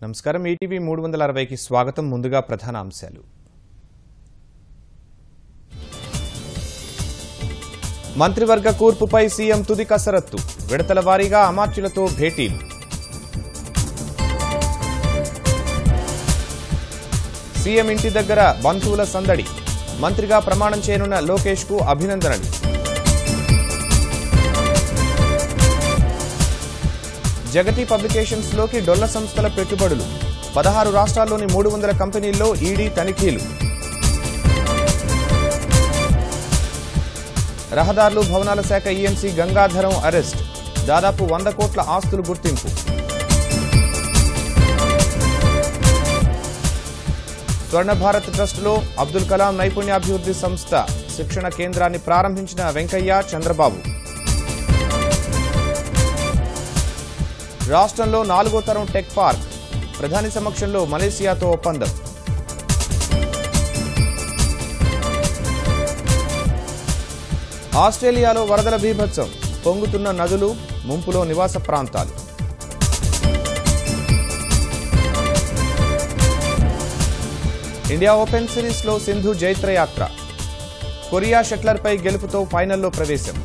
నమస్కారం ఈటీవీ 360కి స్వాగతం ముందుగా ప్రధాన అంశాలు మంత్రివర్గ కూర్పుపై సీఎం తుది కసరత్తు విడతల వారీగా అమాత్యులతో భేటీలు సీఎం ఇంటి దగ్గర బంధువుల సందడి మంత్రిగా ప్రమాణం చేయనున్న లోకేష్ కు అభినందనలు జగతి పబ్లికేషన్స్ లోకి డొల్ల సంస్థల పెట్టుబడులు 16 రాష్ట్రాల్లోని 300 కంపెనీల్లో ఈడీ తనిఖీలు రహదారులు భవనాల శాఖ ఈఎన్సీ గంగాధరం అరెస్ట్ దాదాపు 100 కోట్ల ఆస్తులు గుర్తింపు స్వర్ణ భారత్ ట్రస్టులో అబ్దుల్ కలాం నైపుణ్యాభివృద్ధి సంస్థ శిక్షణ కేంద్రాన్ని ప్రారంభించిన వెంకయ్య చంద్రబాబు రాష్ట్రంలో 4వ తరం టెక్ పార్క్ ప్రధాని సమక్షంలో మలేసియాతో ఒప్పందం ఆస్ట్రేలియాలో వరదల బీభత్సం పొంగుతున్న నదులు ముంపులో నివాస ప్రాంతాలు ఇండియా ఓపెన్ సిరీస్లో సింధు జైత్రయాత్ర కొరియా షట్లర్పై గెలుపుతో ఫైనల్లో ప్రవేశం